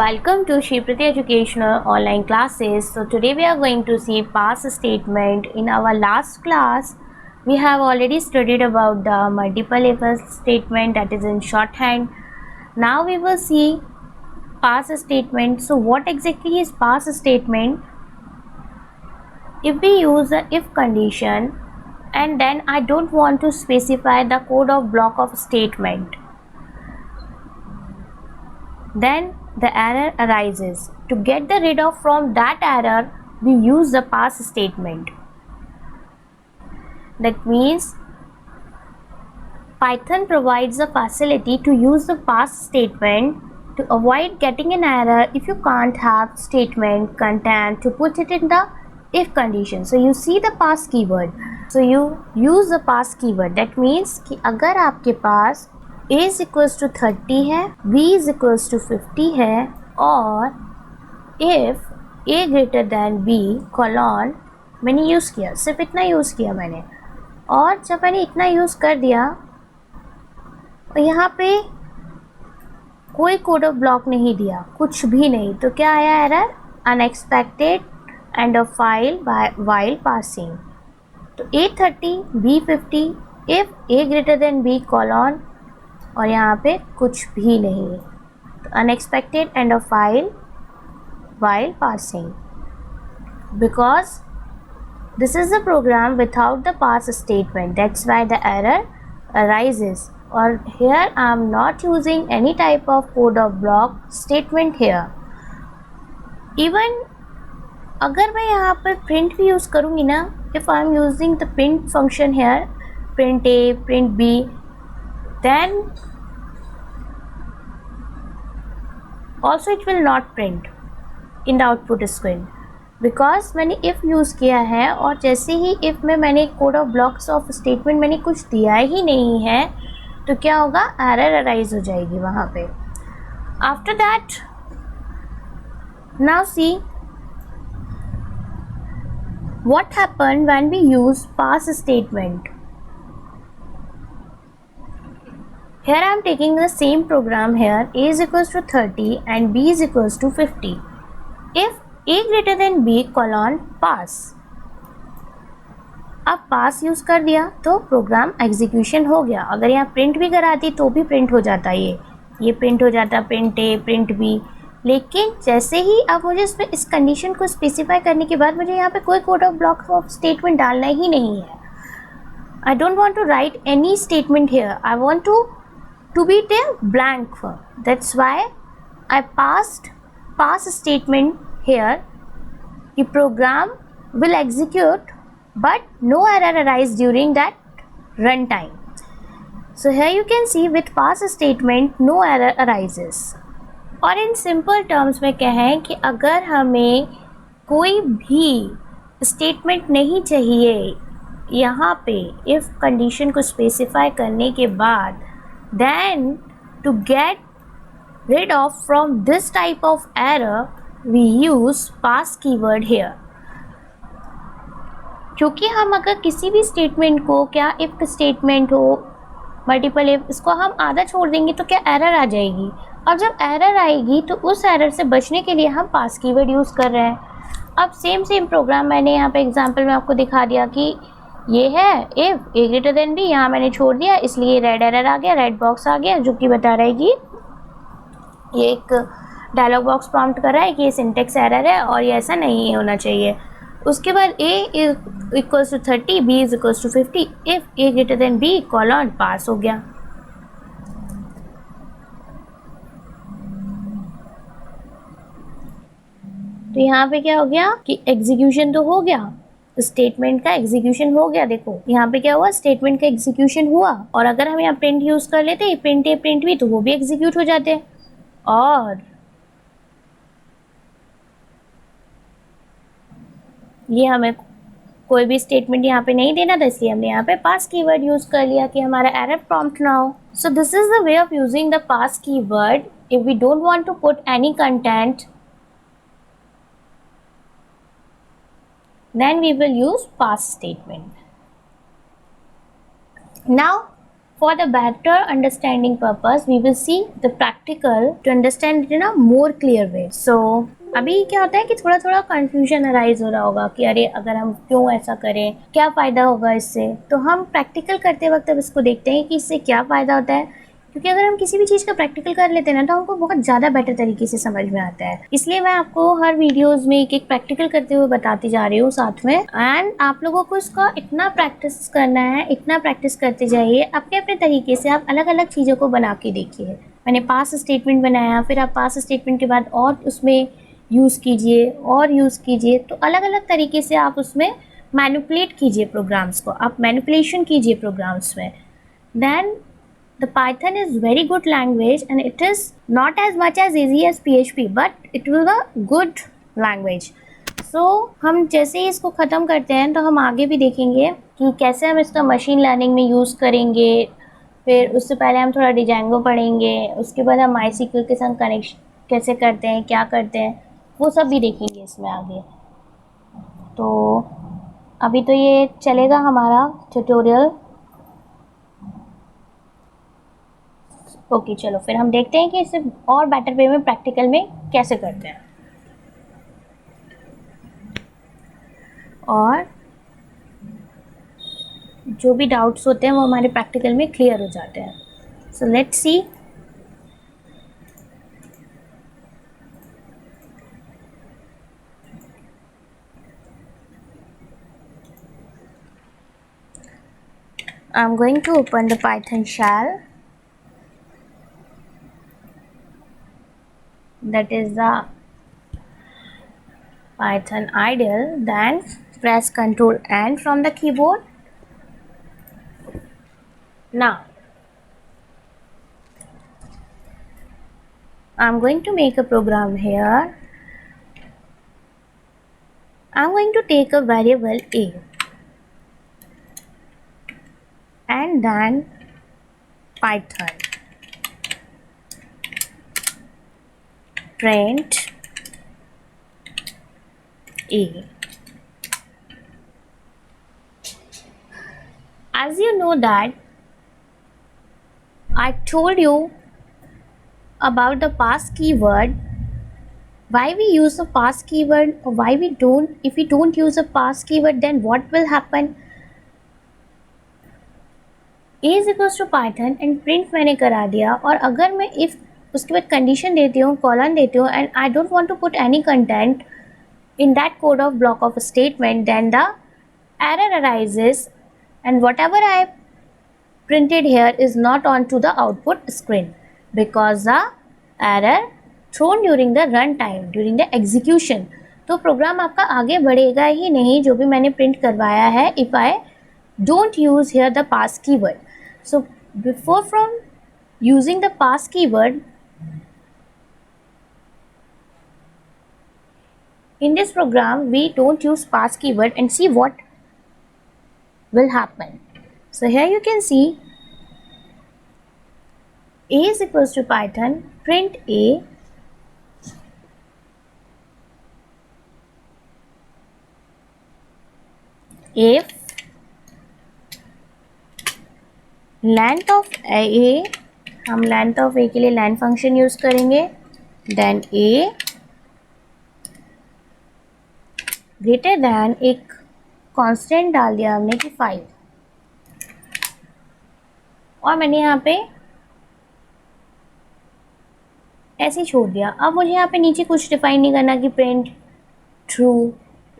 Welcome to Shriprati Educational Online Classes. So today we are going to see past statement. In our last class, we have already studied about the multiple if statement, that is in shorthand. Now we will see past statement. So what exactly is past statement? If we use the if condition and then I don't want to specify the code of block of statement, then the error arises. To get the rid of from that error, we use the pass statement. That means Python provides the facility to use the pass statement to avoid getting an error if you can't have statement content to put it in the if condition. So you see the pass keyword. So you use the pass keyword. That means कि अगर आपके पास a is equals to 30 है, b is equals to 50 है और if a greater than b colon मैंने use किया, सिर्फ इतना यूज़ किया मैंने, और जब मैंने इतना यूज़ कर दिया और यहाँ पे कोई कोड ऑफ ब्लॉक नहीं दिया, कुछ भी नहीं, तो क्या आया error? Unexpected end of file while passing. तो a30 b50 if a greater than b colon और यहाँ पे कुछ भी नहीं, तो unexpected end of file while passing. Because this is the program without the pass statement, that's why the error arises. Or here I am not using any type of code of block statement here. Even अगर मैं यहाँ पर print भी use करूँगी ना, if I am using the print function here, print a, print b, then also it will not print in the output screen. Because मैंने if use किया है और जैसे ही इफ़ में मैंने code of blocks of statement मैंने कुछ दिया ही नहीं है, तो क्या होगा? एरर अराइज हो जाएगी वहाँ पे. After that now see what happen when we use pass statement. Here I am taking the same program here, a is equals to 30 and b is equals to 50. If a greater than b colon pass. अब पास use कर दिया तो program execution हो गया. अगर यहाँ print भी कराती तो भी प्रिंट हो जाता, ये प्रिंट हो जाता, प्रिंट ए प्रिंट बी. लेकिन जैसे ही अब मुझे इस कंडीशन को स्पेसिफाई करने के बाद मुझे यहाँ पे कोई code of block of statement डालना ही नहीं है. I don't want to write any statement here, I want to be the blank. That's why I pass statement here. The program will execute but no error arise during that runtime. So here you can see with pass statement no error arises. और in simple terms में कहें कि अगर हमें कोई भी statement नहीं चाहिए यहाँ पे if condition को specify करने के बाद, then to get rid of from this type of error we use pass keyword here. क्योंकि हम अगर किसी भी स्टेटमेंट को, क्या इफ स्टेटमेंट हो, मल्टीपल इफ, इसको हम आधा छोड़ देंगे तो क्या एरर आ जाएगी. और जब एरर आएगी तो उस एरर से बचने के लिए हम पास कीवर्ड यूज़ कर रहे हैं. अब सेम प्रोग्राम मैंने यहाँ पे एग्जांपल में आपको दिखा दिया कि ये है if A greater than B, यहाँ मैंने छोड़ दिया इसलिए रेड एरर आ गया, रेड बॉक्स आ गया जो कि बता रहा है कि ये एक डायलॉग बॉक्स प्रॉम्प्ट कर रहा है कि ये सिंटेक्स एरर है और ये ऐसा नहीं होना चाहिए. उसके बाद a is equals to 30, b is equals to 50 if a greater than b colon pass हो गया. तो यहाँ पे क्या हो गया कि एग्जीक्यूशन तो हो गया, स्टेटमेंट का एग्जीक्यूशन हो गया. देखो यहाँ पे क्या हुआ, स्टेटमेंट का एग्जीक्यूशन हुआ. और अगर हम यहाँ प्रिंट यूज़ कर लेते प्रिंट ए प्रिंट बी, तो वो भी एग्जीक्यूट हो जाते. और ये हमें कोई भी स्टेटमेंट यहाँ पे नहीं देना था, इसलिए हमने यहाँ पे पास कीवर्ड यूज़ कर लिया कि हमारा एरर प्रॉम्प्ट ना हो. So this is the way of using the pass keyword if we don't want to put any content, then we will use pass statement. Now For the better understanding purpose, we will see the practical to understand it in a more clear way. So अभी क्या होता है कि थोड़ा थोड़ा confusion arise हो रहा होगा कि अरे अगर हम क्यों ऐसा करें, क्या फ़ायदा होगा इससे। तो हम प्रैक्टिकल करते वक्त अब इसको देखते हैं कि इससे क्या फ़ायदा होता है, क्योंकि अगर हम किसी भी चीज़ का प्रैक्टिकल कर लेते हैं ना तो हमको बहुत ज़्यादा बेटर तरीके से समझ में आता है। इसलिए मैं आपको हर वीडियोस में एक एक प्रैक्टिकल करते हुए बताती जा रही हूँ साथ में। एंड आप लोगों को इसका इतना प्रैक्टिस करना है, इतना प्रैक्टिस करते जाइए अपने अपने तरीके से। आप अलग अलग चीज़ों को बना के देखिए। मैंने पास स्टेटमेंट बनाया, फिर आप पास स्टेटमेंट के बाद और उसमें यूज़ कीजिए और यूज़ कीजिए। तो अलग अलग तरीके से आप उसमें मैनिपुलेट कीजिए प्रोग्राम्स को, आप मैनिपुलेशन कीजिए प्रोग्राम्स में। Then the Python is very good language and it is not as much as easy as PHP, but it will a good language. So हम जैसे ही इसको ख़त्म करते हैं तो हम आगे भी देखेंगे कि कैसे हम इसका मशीन लर्निंग में यूज़ करेंगे। फिर उससे पहले हम थोड़ा डिजांगो पढ़ेंगे, उसके बाद हम MySQL के साथ कनेक्शन कैसे करते हैं, क्या करते हैं, वो सब भी देखेंगे इसमें आगे। तो अभी तो ये चलेगा हमारा ट्यूटोरियल। ओके चलो फिर हम देखते हैं कि इसे और बेटर वे में प्रैक्टिकल में कैसे करते हैं, और जो भी डाउट्स होते हैं वो हमारे प्रैक्टिकल में क्लियर हो जाते हैं। So let's see. I am going to open the Python shell, that is the Python idle. Then press Ctrl N from the keyboard. Now I'm going to make a program here. I'm going to take a variable a and then Python print a. As you know that I told you about the pass keyword, why we use the pass keyword or why we don't. If we don't use a pass keyword, then what will happen? a is equals to Python and print मैंने करा दिया, और अगर मैं if उसके बाद condition देती हूँ, कॉलन देती हूँ, and I don't want to put any content in that code of block of a statement, then the error arises and whatever I printed here is not onto the output screen because the error thrown during the run time, during the execution. तो programme आपका आगे बढ़ेगा ही नहीं जो भी मैंने print करवाया है if I don't use here the pass keyword. So before from using the pass keyword, in this program we don't use pass keyword and see what will happen. So here you can see a is equals to Python print a if length of a, हम length of a के लिए len function use करेंगे, then a greater than एक constant डाल दिया हमने कि 5, और मैंने यहाँ पे ऐसे ही छोड़ दिया। अब मुझे यहाँ पे नीचे कुछ डिफाइन नहीं करना कि print true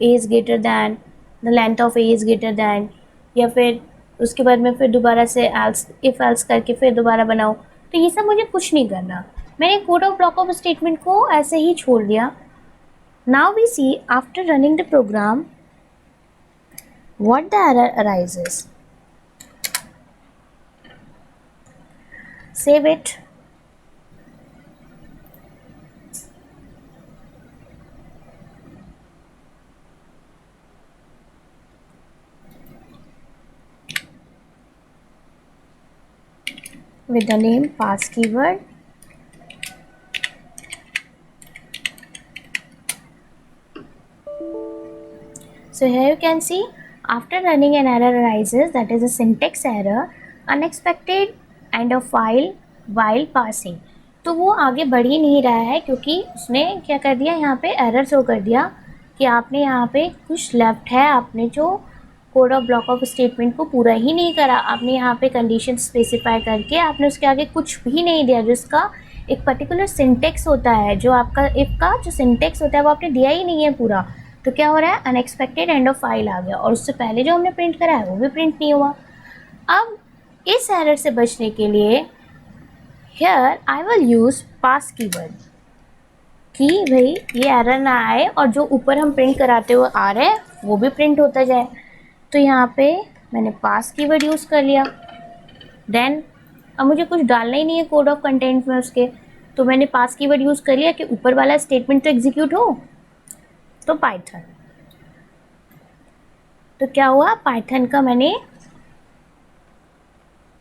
a is greater than the length of a is greater than, या फिर उसके बाद में फिर दोबारा से एल्स इफ़ एल्स करके फिर दोबारा बनाऊँ। तो ये सब मुझे कुछ नहीं करना, मैंने code of block of statement को ऐसे ही छोड़ दिया। Now we see after running the program what the error arises. Save it. With the name pass keyword. So here you can see after running an error arises, that is a syntax error. Unexpected end of file while passing. तो वो आगे बढ़ ही नहीं रहा है क्योंकि उसने क्या कर दिया, यहाँ पे एरर शो कर दिया कि आपने यहाँ पे कुछ लेफ्ट है, आपने जो code of block of statement को पूरा ही नहीं करा। आपने यहाँ पे कंडीशन स्पेसिफाई करके आपने उसके आगे कुछ भी नहीं दिया, जिसका एक पर्टिकुलर सिंटेक्स होता है, जो आपका इफ का जो सिंटेक्स होता है वो आपने दिया ही नहीं है पूरा। तो क्या हो रहा है, अनएक्सपेक्टेड एंड ऑफ फाइल आ गया और उससे पहले जो हमने प्रिंट करा है वो भी प्रिंट नहीं हुआ। अब इस एरर से बचने के लिए here I will use pass keyword कि भाई ये एरर ना आए और जो ऊपर हम प्रिंट कराते हुए आ रहे हैं वो भी प्रिंट होता जाए। तो यहाँ पे मैंने पास कीवर्ड यूज़ कर लिया। देन अब मुझे कुछ डालना ही नहीं है कोड ऑफ कंटेंट में उसके, तो मैंने पास कीवर्ड यूज़ कर लिया कि ऊपर वाला स्टेटमेंट तो एग्जीक्यूट हो। तो पाइथन, तो क्या हुआ, पाइथन का मैंने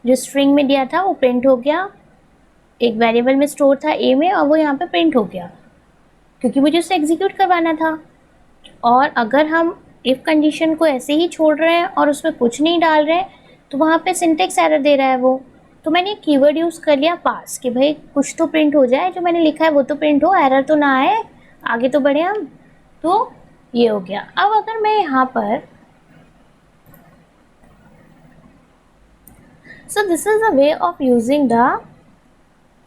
जो स्ट्रिंग में दिया था वो प्रिंट हो गया, एक वेरिएबल में स्टोर था ए में और वो यहाँ पे प्रिंट हो गया क्योंकि मुझे उसे एग्जीक्यूट करवाना था। और अगर हम इफ़ कंडीशन को ऐसे ही छोड़ रहे हैं और उसमें कुछ नहीं डाल रहे हैं तो वहाँ पे सिंटेक्स एरर दे रहा है वो। तो मैंने एक कीवर्ड यूज़ कर लिया पास कि भाई कुछ तो प्रिंट हो जाए, जो मैंने लिखा है वो तो प्रिंट हो, एरर तो ना आए, आगे तो बढ़े हम। तो ये हो गया। अब अगर मैं यहाँ पर so this is the way of using the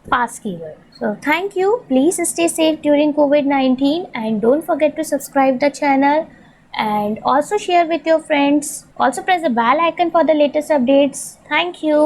pass keyword. So thank you. Please stay safe during COVID-19 and don't forget to subscribe the channel and also share with your friends. Also press the bell icon for the latest updates. Thank you.